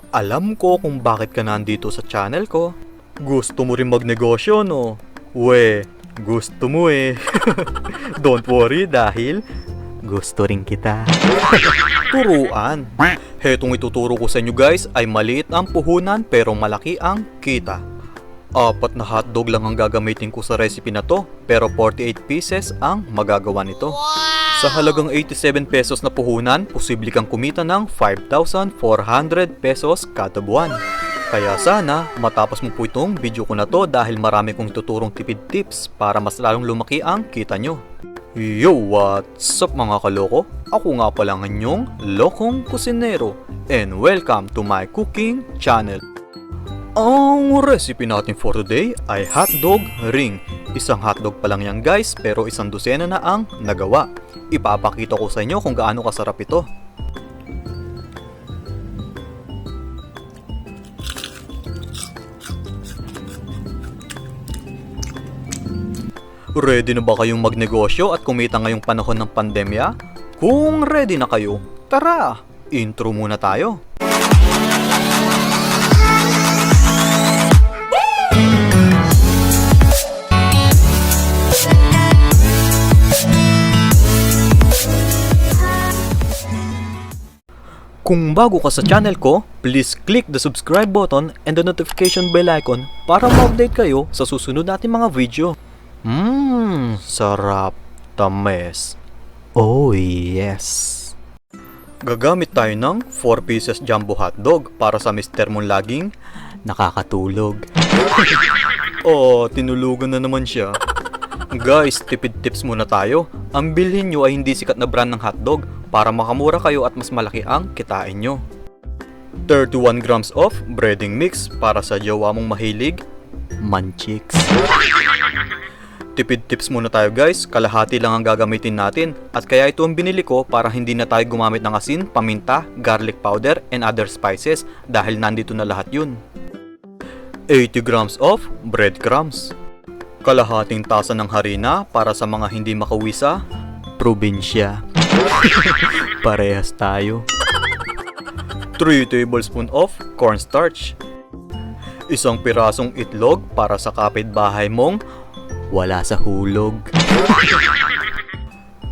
Alam ko kung bakit ka nandito sa channel ko. Gusto mo rin magnegosyo, no? We, gusto mo eh. Don't worry dahil gusto rin kita. Turuan. Hetong ituturo ko sa inyo guys ay maliit ang puhunan pero malaki ang kita. 4 na hotdog lang ang gagamitin ko sa recipe na to pero 48 pieces ang magagawa nito. Sa halagang 87 pesos na puhunan, posible kang kumita ng 5,400 pesos kada buwan. Kaya sana matapos mo po itong video ko na to dahil marami kong tuturong tipid tips para mas lalong lumaki ang kita nyo. Yo, what's up mga kaloko? Ako nga pala ang inyong lokong kusinero and welcome to my cooking channel. Ang recipe natin for today ay hotdog ring. Isang hotdog pa lang yan guys pero 100 na ang nagawa. Ipapakita ko sa inyo kung gaano kasarap ito. Ready na ba kayong magnegosyo at kumita ngayong panahon ng pandemya? Kung ready na kayo, tara! Intro muna tayo. Kung bago ka sa channel ko, please click the subscribe button and the notification bell icon para ma-update kayo sa susunod nating mga video. Sarap, tamis. Oh yes. Gagamit tayo ng 4 pieces jumbo hotdog para sa mister mong laging nakakatulog. Tinulugan na naman siya. Guys, tipid tips muna tayo. Ang bilhin nyo ay hindi sikat na brand ng hotdog para makamura kayo at mas malaki ang kitain nyo. 31 grams of breading mix para sa jowa mong mahilig manchiks. Tipid tips muna tayo guys, kalahati lang ang gagamitin natin at kaya ito ang binili ko para hindi na tayo gumamit ng asin, paminta, garlic powder and other spices dahil nandito na lahat yun. 80 grams of breadcrumbs. Kalahating tasa ng harina para sa mga hindi makauwi sa probinsya. Parehas tayo. 3 tablespoons of cornstarch. Isang pirasong itlog para sa kapitbahay mong wala sa hulog.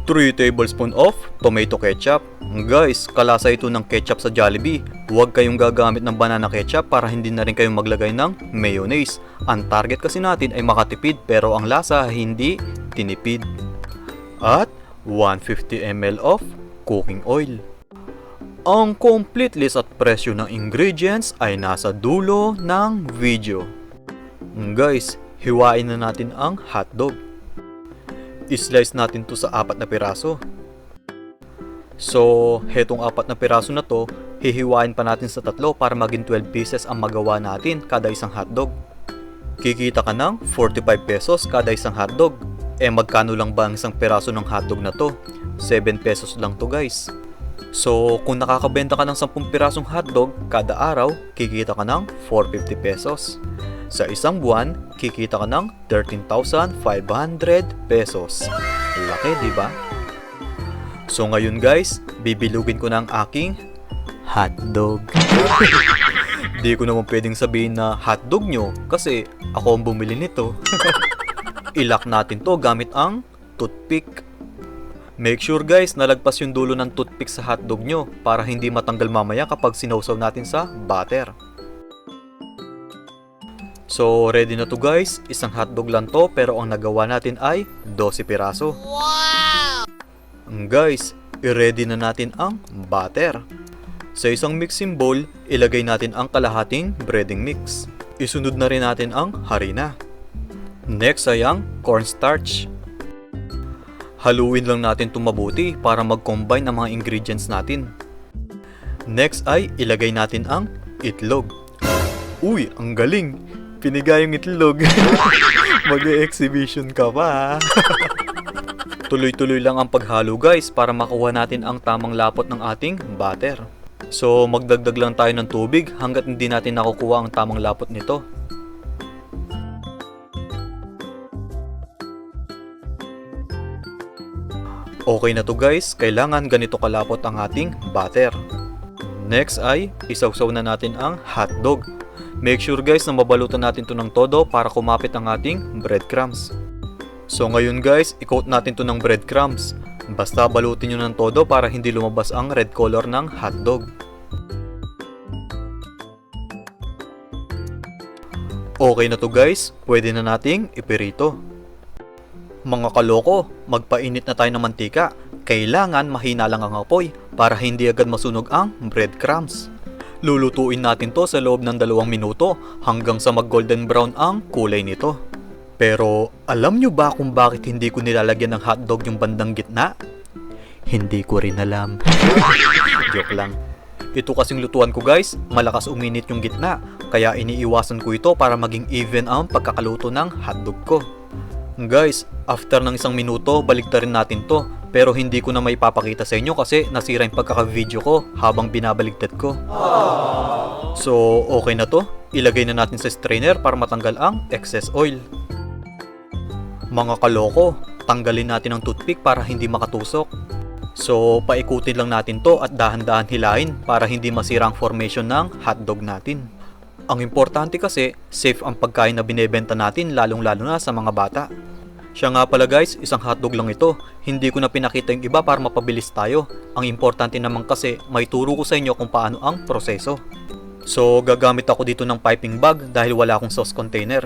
3 tablespoons of tomato ketchup. Guys, kalasa ito ng ketchup sa Jollibee. Huwag kayong gagamit ng banana ketchup para hindi na rin kayong maglagay ng mayonnaise. Ang target kasi natin ay makatipid pero ang lasa hindi tinipid. At 150 ml of cooking oil. Ang complete list at presyo ng ingredients ay nasa dulo ng video. Guys, hiwain na natin ang hotdog. I-slice natin to sa 4 na piraso. So, hetong 4 na piraso na to, hihiwain pa natin sa 3 para maging 12 pieces ang magawa natin kada isang hotdog. Kikita ka ng 45 pesos kada isang hotdog. Magkano lang ba ang isang piraso ng hotdog na to? 7 pesos lang to guys. So, kung nakakabenta ka ng 10 pirasong hotdog kada araw, kikita ka ng 450 pesos. Sa isang buwan, kikita ka ng 13,500 pesos. Laki, di ba? So ngayon guys, bibilugin ko na ang aking hotdog. Di ko naman pwedeng sabihin na hotdog nyo kasi ako ang bumili nito. Ilak natin to gamit ang toothpick. Make sure guys, nalagpas yung dulo ng toothpick sa hotdog nyo para hindi matanggal mamaya kapag sinawsaw natin sa butter. So ready na to guys, isang hotdog lang to pero ang nagawa natin ay 12 piraso. Wow! Guys, i-ready na natin ang butter. Sa isang mixing bowl, ilagay natin ang kalahating breading mix. Isunod na rin natin ang harina. Next ay ang cornstarch. Haluin lang natin itong mabuti para mag-combine ang mga ingredients natin. Next ay ilagay natin ang itlog. Uy, ang galing! Pinigayong itlog. Mag-e-exhibition ka pa. Tuloy-tuloy lang ang paghalo guys para makuha natin ang tamang lapot ng ating butter. So magdagdag lang tayo ng tubig hanggat hindi natin nakukuha ang tamang lapot nito. Okay na to guys, kailangan ganito kalapot ang ating butter. Next ay isawsaw na natin ang hotdog. Make sure guys na mabalutan natin to ng todo para kumapit ang ating breadcrumbs. So ngayon guys, i-coat natin to ng breadcrumbs. Basta balutin nyo ng todo para hindi lumabas ang red color ng hotdog. Okay na to guys, pwede na nating ipirito. Mga kaloko, magpainit na tayo ng mantika. Kailangan mahina lang ang apoy para hindi agad masunog ang breadcrumbs. Lulutuin natin to sa loob ng 2 minuto hanggang sa mag golden brown ang kulay nito. Pero alam nyo ba kung bakit hindi ko nilalagyan ng hotdog yung bandang gitna? Hindi ko rin alam. Joke lang. Ito kasing lutuan ko guys, malakas uminit yung gitna. Kaya iniiwasan ko ito para maging even ang pagkakaluto ng hotdog ko. Guys, after ng 1 minuto, baliktarin natin to. Pero hindi ko na may papakita sa inyo kasi nasira yung pagkaka-video ko habang binabaligtad ko. So, okay na to. Ilagay na natin sa strainer para matanggal ang excess oil. Mga kaloko, tanggalin natin ang toothpick para hindi makatusok. So, paikutin lang natin to at dahan-dahan hilahin para hindi masira ang formation ng hotdog natin. Ang importante kasi, safe ang pagkain na binebenta natin lalong-lalo na sa mga bata. Siya nga pala guys, isang hotdog lang ito. Hindi ko na pinakita yung iba para mapabilis tayo. Ang importante naman kasi, may turo ko sa inyo kung paano ang proseso. So, gagamit ako dito ng piping bag dahil wala akong sauce container.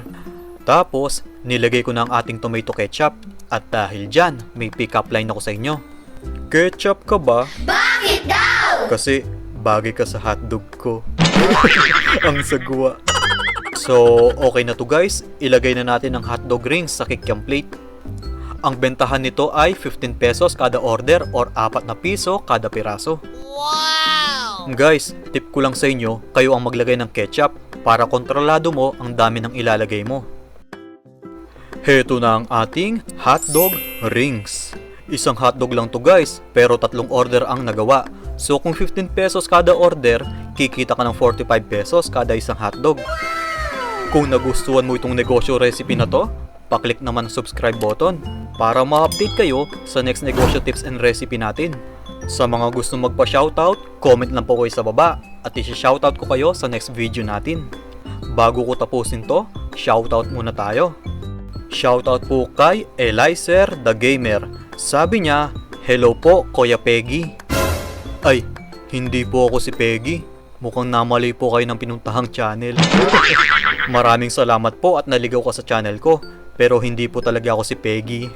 Tapos, nilagay ko na ang ating tomato ketchup. At dahil dyan, may pick-up line ako sa inyo. Ketchup ka ba? Bakit daw? Kasi, bagay ka sa hotdog ko. Ang sagwa. So, okay na to guys. Ilagay na natin ang hotdog rings sa Kikiam plate. Ang bentahan nito ay 15 pesos kada order or 4 na piso kada piraso. Wow! Guys, tip ko lang sa inyo, kayo ang maglagay ng ketchup para kontrolado mo ang dami ng ilalagay mo. Heto na ang ating hotdog rings. Isang hotdog lang to guys, pero 3 order ang nagawa. So kung 15 pesos kada order, kikita ka ng 45 pesos kada isang hotdog. Kung nagustuhan mo itong negosyo recipe na to, paklik naman ang subscribe button para ma-update kayo sa next negosyo tips and recipe natin. Sa mga gusto magpa-shoutout, comment lang po kayo sa baba at isi-shoutout ko kayo sa next video natin. Bago ko tapusin to, shoutout muna tayo. Shoutout po kay Elizer the Gamer. Sabi niya, hello po Kuya Peggy. Ay, hindi po ako si Peggy. Mukhang namali po kayo ng pinuntahang channel. Maraming salamat po at naligaw ka sa channel ko. Pero hindi po talaga ako si Peggy.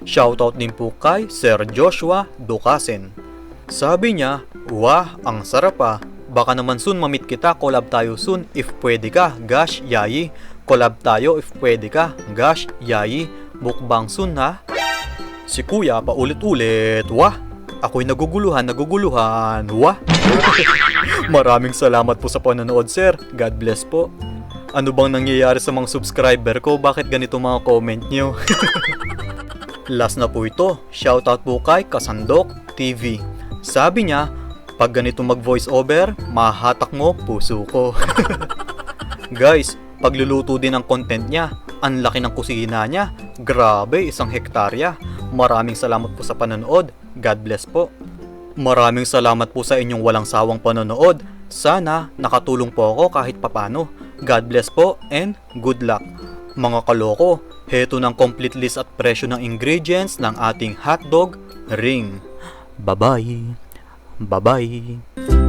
Shoutout din po kay Sir Joshua Ducasen. Sabi niya, wah, ang sarap ah. Baka naman soon mamit kita, collab tayo soon. If pwede ka, gosh, yayi. Collab tayo if pwede ka, gosh, yayi. Mukbang soon ha. Si Kuya paulit-ulit, wah. Ako'y naguguluhan, wah. Maraming salamat po sa panonood sir. God bless po. Ano bang nangyayari sa mga subscriber ko? Bakit ganito mga comment nyo? Last na po ito. Shoutout po kay Kasandok TV. Sabi niya, pag ganito mag voice over, mahahatak mo puso ko. Guys, pagluluto din ang content niya. Ang laki ng kusina niya. Grabe, 1 hektarya. Maraming salamat po sa panonood. God bless po. Maraming salamat po sa inyong walang sawang panonood. Sana nakatulong po ako kahit papano. God bless po and good luck. Mga kaloko, heto ng complete list at presyo ng ingredients ng ating hotdog ring. Bye-bye. Bye-bye.